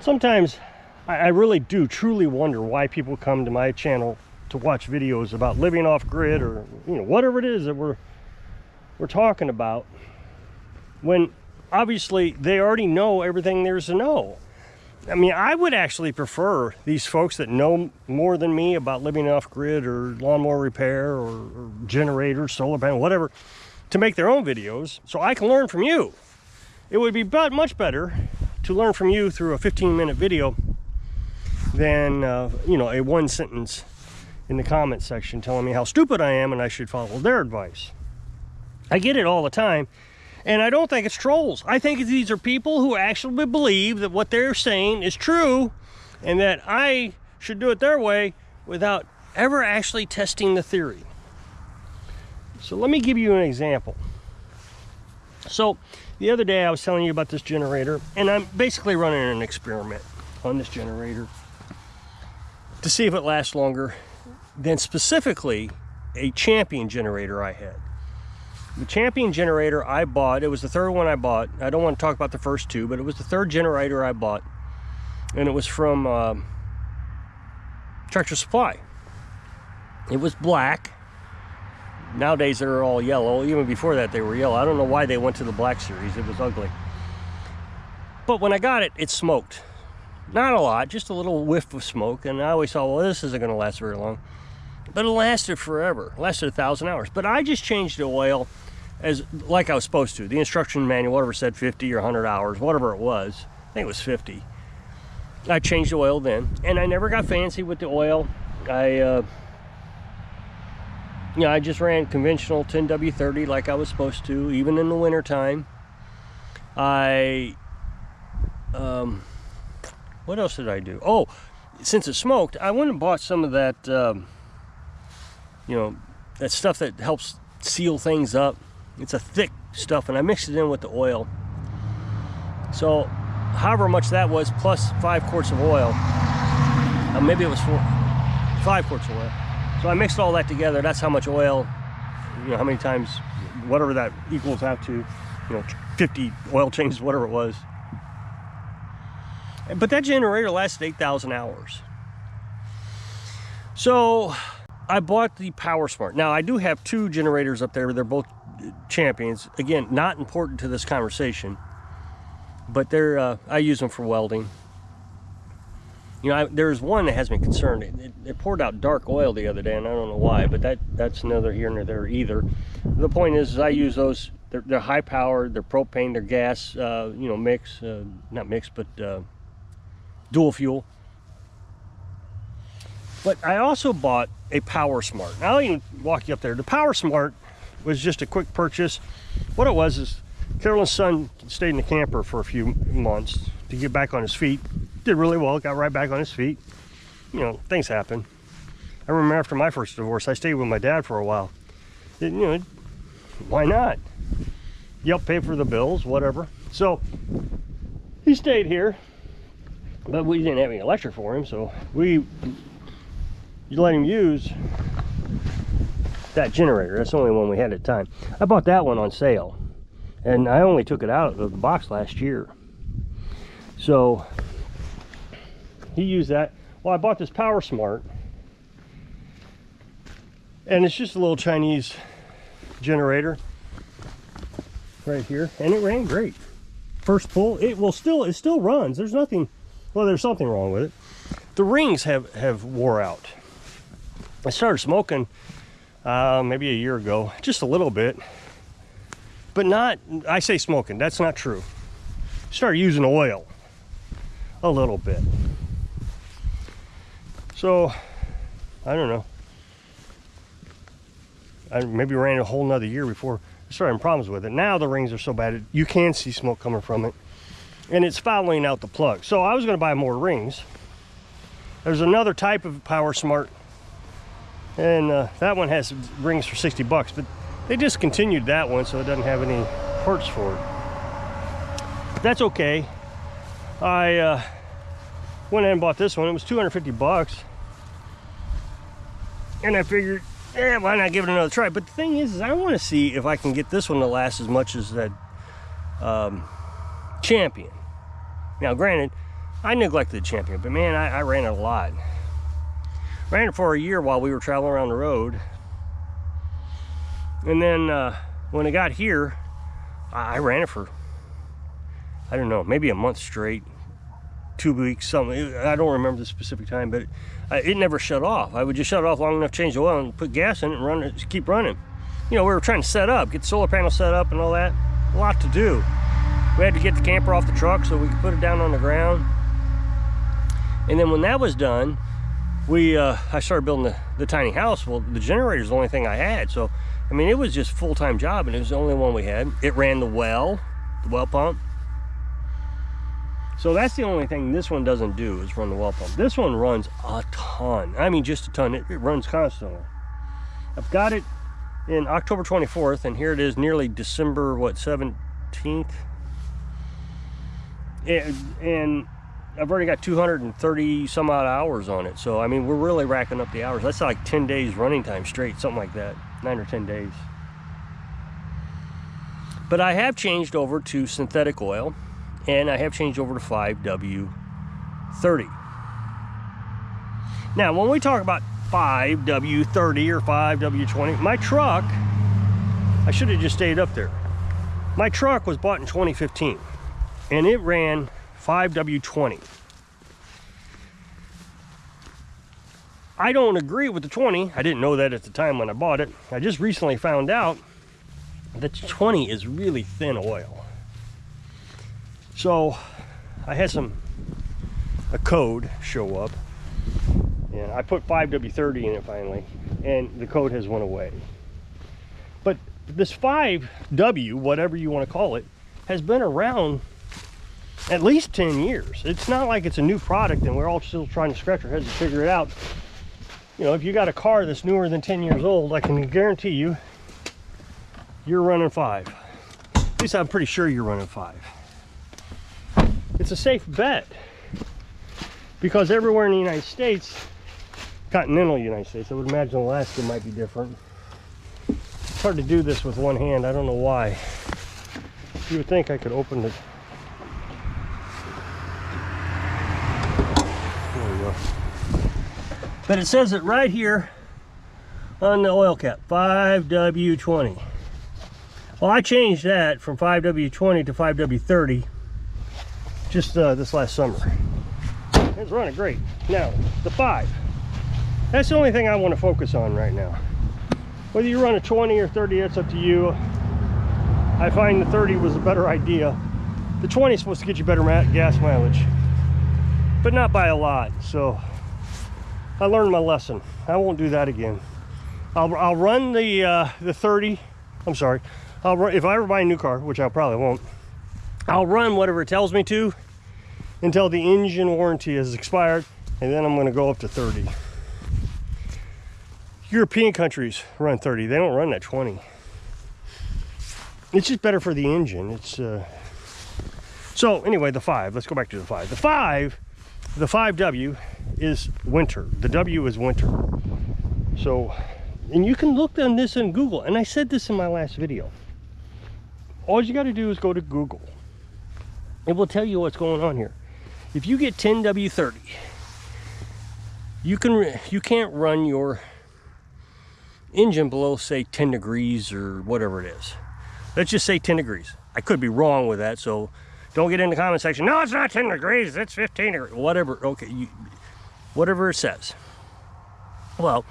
Sometimes I really do truly wonder why people come to my channel to watch videos about living off grid, or whatever it is that we're talking about, when obviously they already know everything there's to know. I mean, I would actually prefer these folks that know more than me about living off grid or lawnmower repair or generators, solar panel, whatever, to make their own videos so I can learn from you. It would be much better to learn from you through a 15-minute video than a one sentence in the comment section telling me how stupid I am and I should follow their advice. I get it all the time. And I don't think it's trolls. I think these are people who actually believe that what they're saying is true and that I should do it their way without ever actually testing the theory. So let me give you an example. So the other day I was telling you about this generator, and I'm basically running an experiment on this generator to see if it lasts longer than specifically a Champion generator I had. The Champion generator I bought, it was the third one I bought. I don't want to talk about the first two, but it was the third generator I bought. And it was from Tractor Supply. It was black. Nowadays they're all yellow. Even before that they were yellow. I don't know why they went to the black series. It was ugly. But when I got it, it smoked. Not a lot, just a little whiff of smoke. And I always thought, well, this isn't going to last very long. But it lasted forever. It lasted 1,000 hours. But I just changed the oil like I was supposed to. The instruction manual, whatever said 50 or 100 hours, whatever it was. I think it was 50. I changed the oil then, and I never got fancy with the oil. I just ran conventional 10W30 like I was supposed to, even in the winter time. What else did I do? Oh, since it smoked, I went and bought some of that. That stuff that helps seal things up. It's a thick stuff, and I mixed it in with the oil. So however much that was, plus 5 quarts of oil, maybe it was 5 quarts of oil. So I mixed all that together. That's how much oil, how many times, whatever that equals out to, 50 oil changes, whatever it was. But that generator lasted 8,000 hours. So I bought the Power Smart. Now I do have 2 generators up there. They're both Champions. Again, not important to this conversation, but they're I use them for welding. There's one that has me concerned. It poured out dark oil the other day, and I don't know why, but that's neither here nor there either. The point is I use those. They're high powered. They're propane. They're gas. Mix. Not mixed, but dual fuel. But I also bought a Power Smart. Now I'll even walk you up there. The Power Smart was just a quick purchase. What it was is Carolyn's son stayed in the camper for a few months to get back on his feet. Did really well, got right back on his feet. Things happen. I remember after my first divorce, I stayed with my dad for a while. Why not? You help pay for the bills, whatever. So he stayed here, but we didn't have any electric for him, so you let him use that generator. That's the only one we had at the time. I bought that one on sale, and I only took it out of the box last year. So he used that. Well, I bought this Power Smart, and it's just a little Chinese generator right here, and it ran great. First pull, it still runs. There's nothing, well, there's something wrong with it. The rings have wore out. I started smoking maybe a year ago, just a little bit, but not, I say smoking, that's not true. Started using oil a little bit. So I don't know, I maybe ran a whole nother year before I started having problems with it. Now the rings are so bad you can see smoke coming from it, and it's fouling out the plug. So I was going to buy more rings. There's another type of Power Smart, and that one has rings for 60 bucks, but they discontinued that one, so it doesn't have any parts for it. That's okay. I went ahead and bought this one. It was 250 bucks, and I figured, why not give it another try? But the thing is I want to see if I can get this one to last as much as that Champion. Now granted, I neglected the Champion, but man, I ran it a lot. Ran it for a year while we were traveling around the road. And then when it got here, I ran it for, I don't know, maybe a month straight, 2 weeks, something. I don't remember the specific time, but it never shut off. I would just shut it off long enough, change the oil, and put gas in it and run it, keep running. You know, we were trying to set up, get the solar panel set up and all that. A lot to do. We had to get the camper off the truck so we could put it down on the ground. And then when that was done, I started building the tiny house. Well, the generator's the only thing I had. So, I mean, it was just a full-time job, and it was the only one we had. It ran the well pump. So that's the only thing this one doesn't do, is run the well pump. This one runs a ton. I mean, just a ton. It runs constantly. I've got it in October 24th, and here it is nearly December, what, 17th? And I've already got 230 some odd hours on it. So, I mean, we're really racking up the hours. That's like 10 days running time straight, something like that. 9 or 10 days. But I have changed over to synthetic oil, and I have changed over to 5W30. Now, when we talk about 5W30 or 5W20, my truck, I should have just stayed up there. My truck was bought in 2015, and it ran 5W20. I don't agree with the 20. I didn't know that at the time when I bought it. I just recently found out that 20 is really thin oil. So I had a code show up, and I put 5W30 in it finally, and the code has went away. But this 5W, whatever you want to call it, has been around at least 10 years. It's not like it's a new product and we're all still trying to scratch our heads to figure it out. You know, if you got a car that's newer than 10 years old, I can guarantee you, you're running 5. At least I'm pretty sure you're running 5. It's a safe bet, because everywhere in the United States, continental United States, I would imagine Alaska might be different. It's hard to do this with one hand. I don't know why. You would think I could open it. There we go. But it says it right here on the oil cap, 5W20. Well, I changed that from 5W20 to 5W30 just this last summer. It's running great. Now, the 5. That's the only thing I want to focus on right now. Whether you run a 20 or 30, that's up to you. I find the 30 was a better idea. The 20 is supposed to get you better gas mileage, but not by a lot. So I learned my lesson. I won't do that again. I'll run the 30. I'm sorry. I'll run, if I ever buy a new car, which I probably won't, I'll run whatever it tells me to until the engine warranty has expired, and then I'm going to go up to 30. European countries run 30. They don't run that 20. It's just better for the engine. It's so anyway, the 5. Let's go back to the 5. The 5W is winter. The W is winter. So, and you can look on this in Google, and I said this in my last video. All you got to do is go to Google. It will tell you what's going on here. If you get 10W30, you can't run your engine below, say, 10 degrees or whatever it is. Let's just say 10 degrees. I could be wrong with that, so don't get in the comment section. No, it's not 10 degrees, it's 15 degrees. Whatever, okay, whatever it says. Well,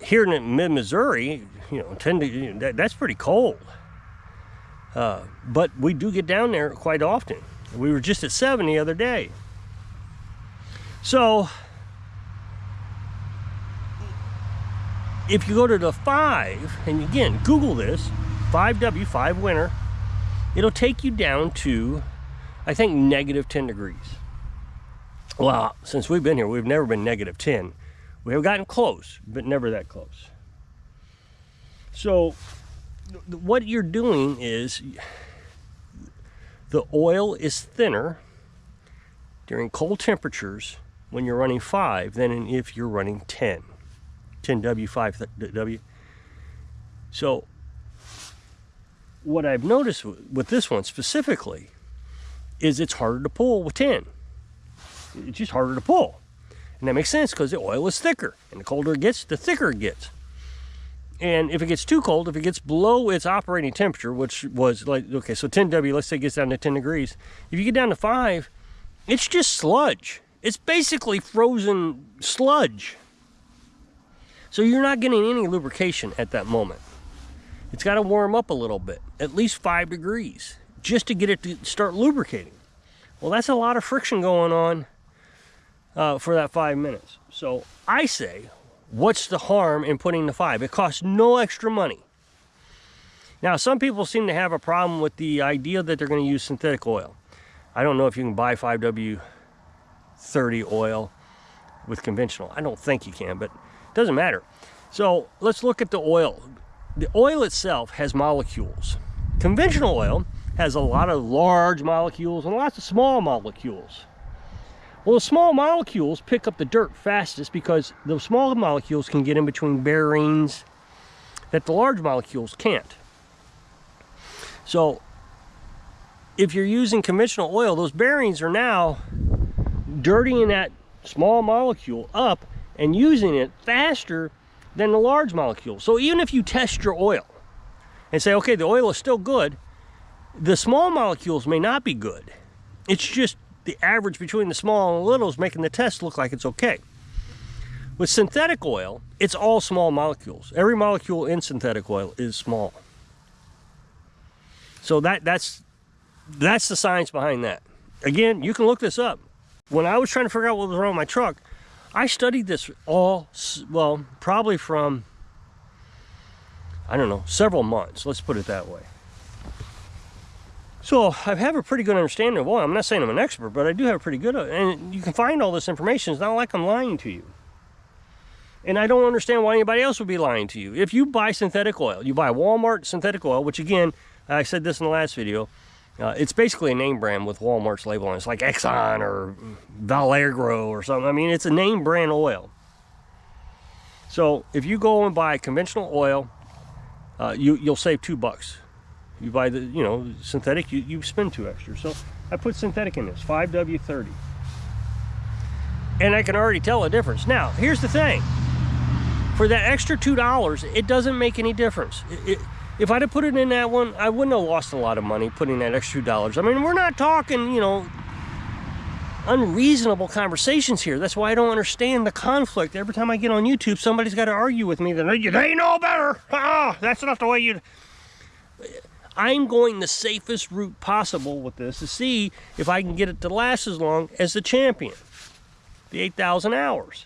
here in mid-Missouri, you know, 10 degrees, that's pretty cold. But we do get down there quite often. We were just at 7 the other day. So if you go to the 5, and again, Google this, 5W, 5 winter, it'll take you down to, I think, negative 10 degrees. Well, since we've been here, we've never been negative 10. We have gotten close, but never that close. So what you're doing is the oil is thinner during cold temperatures when you're running 5 than if you're running 10. 10W, 5W. So what I've noticed with this one specifically is it's harder to pull with 10. it's just harder to pull. And that makes sense because the oil is thicker, and the colder it gets, the thicker it gets. And if it gets too cold, if it gets below its operating temperature, which was like, okay, so 10W, let's say it gets down to 10 degrees. If you get down to 5, it's just sludge. It's basically frozen sludge. So you're not getting any lubrication at that moment. It's got to warm up a little bit, at least 5 degrees, just to get it to start lubricating. Well, that's a lot of friction going on for that 5 minutes. So I say, what's the harm in putting the 5? It costs no extra money. Now, some people seem to have a problem with the idea that they're going to use synthetic oil. I don't know if you can buy 5W30 oil with conventional. I don't think you can, but it doesn't matter. So let's look at the oil. The oil itself has molecules. Conventional oil has a lot of large molecules and lots of small molecules. Well, the small molecules pick up the dirt fastest because the small molecules can get in between bearings that the large molecules can't. So if you're using conventional oil, those bearings are now dirtying that small molecule up and using it faster than the large molecule. So even if you test your oil and say, okay, the oil is still good, the small molecules may not be good. It's just the average between the small and the little is making the test look like it's okay. With synthetic oil, it's all small molecules. Every molecule in synthetic oil is small. So that's the science behind that. Again, you can look this up. When I was trying to figure out what was wrong with my truck, I studied this all, well, probably from, I don't know, several months. Let's put it that way. So I have a pretty good understanding of oil. I'm not saying I'm an expert, but I do have a pretty good, and you can find all this information. It's not like I'm lying to you. And I don't understand why anybody else would be lying to you. If you buy synthetic oil, you buy Walmart synthetic oil, which again, I said this in the last video, it's basically a name brand with Walmart's label on it. It's like Exxon or Valagro or something. I mean, it's a name brand oil. So if you go and buy conventional oil, you'll save $2. You buy the, synthetic, you spend 2 extra. So I put synthetic in this, 5W30. And I can already tell a difference. Now, here's the thing. For that extra $2, it doesn't make any difference. If I'd have put it in that one, I wouldn't have lost a lot of money putting that extra $2. I mean, we're not talking, unreasonable conversations here. That's why I don't understand the conflict. Every time I get on YouTube, somebody's got to argue with me that they know better. That's not the way you... I'm going the safest route possible with this to see if I can get it to last as long as the Champion, the 8,000 hours.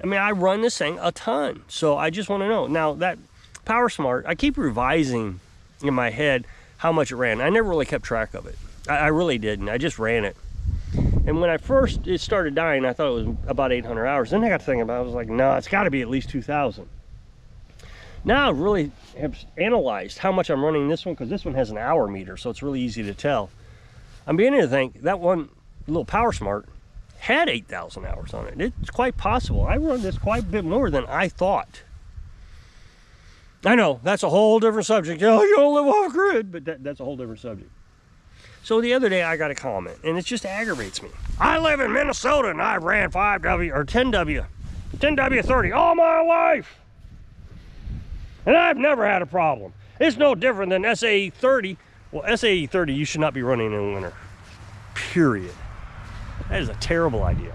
I mean, I run this thing a ton, so I just want to know. Now, that Power Smart, I keep revising in my head how much it ran. I never really kept track of it. I really didn't. I just ran it. And when it started dying, I thought it was about 800 hours. Then I got to thinking about it. I was like, no, it's got to be at least 2,000. Now I really have analyzed how much I'm running this one, because this one has an hour meter, so it's really easy to tell. I'm beginning to think that one little Power Smart had 8,000 hours on it. It's quite possible. I run this quite a bit more than I thought. I know, that's a whole different subject. You don't live off grid, but that's a whole different subject. So the other day I got a comment, and it just aggravates me. I live in Minnesota, and I ran 5W or 10W30 all my life. And I've never had a problem. It's no different than SAE 30. Well, SAE 30 you should not be running in winter. Period. That is a terrible idea.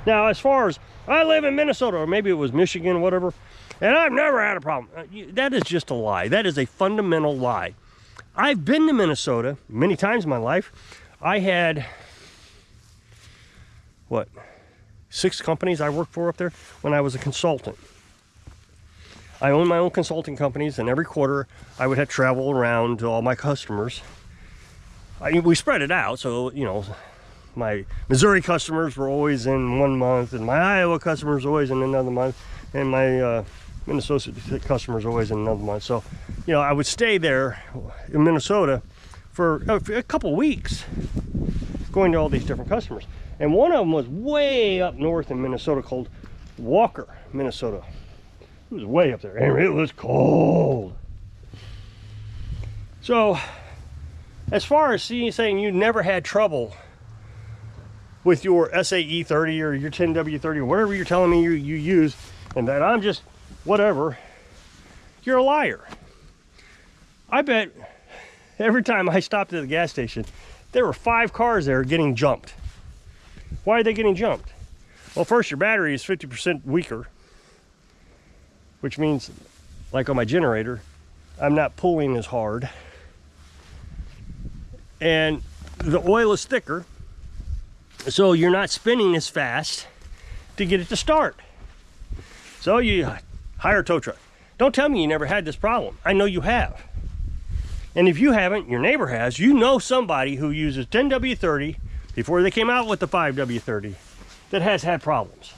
Now, as far as I live in Minnesota, or maybe it was Michigan, whatever, and I've never had a problem. That is just a lie. That is a fundamental lie. I've been to Minnesota many times in my life. I had, 6 companies I worked for up there when I was a consultant. I own my own consulting companies, and every quarter I would have to travel around to all my customers. We spread it out, so, my Missouri customers were always in 1 month, and my Iowa customers were always in another month, and my Minnesota customers were always in another month. So, I would stay there in Minnesota for a couple weeks, going to all these different customers. And one of them was way up north in Minnesota, called Walker, Minnesota. It was way up there, and it was cold. So, as far as saying you never had trouble with your SAE 30 or your 10W30 or whatever you're telling me you use, and that I'm just whatever, you're a liar. I bet every time I stopped at the gas station, there were 5 cars there getting jumped. Why are they getting jumped? Well, first, your battery is 50% weaker, which means, like on my generator, I'm not pulling as hard. And the oil is thicker, so you're not spinning as fast to get it to start. So you hire a tow truck. Don't tell me you never had this problem. I know you have. And if you haven't, your neighbor has. You know somebody who uses 10W30 before they came out with the 5W30 that has had problems.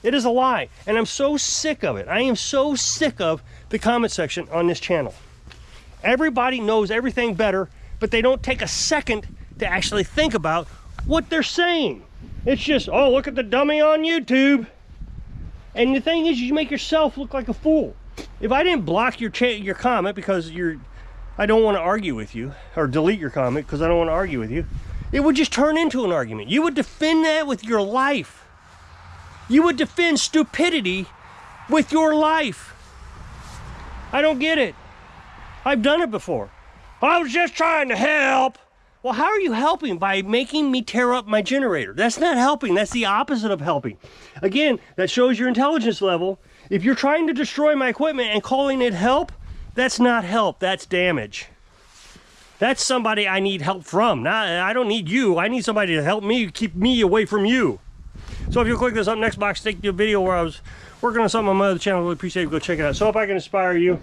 It is a lie, and I'm so sick of it. I am so sick of the comment section on this channel. Everybody knows everything better, but they don't take a second to actually think about what they're saying. It's just, oh, look at the dummy on YouTube. And the thing is, you make yourself look like a fool. If I didn't block your comment because I don't want to argue with you, or delete your comment because I don't want to argue with you, it would just turn into an argument. You would defend that with your life. You would defend stupidity with your life. I don't get it. I've done it before. I was just trying to help. Well, how are you helping? By making me tear up my generator. That's not helping. That's the opposite of helping. Again, that shows your intelligence level. If you're trying to destroy my equipment and calling it help, that's not help. That's damage. That's somebody I need help from. I don't need you. I need somebody to help me, keep me away from you. So if you'll click this up next box, take the video where I was working on something on my other channel. Really appreciate it. Go check it out. So if I can inspire you,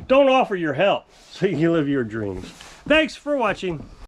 don't offer your help so you can live your dreams. Thanks for watching.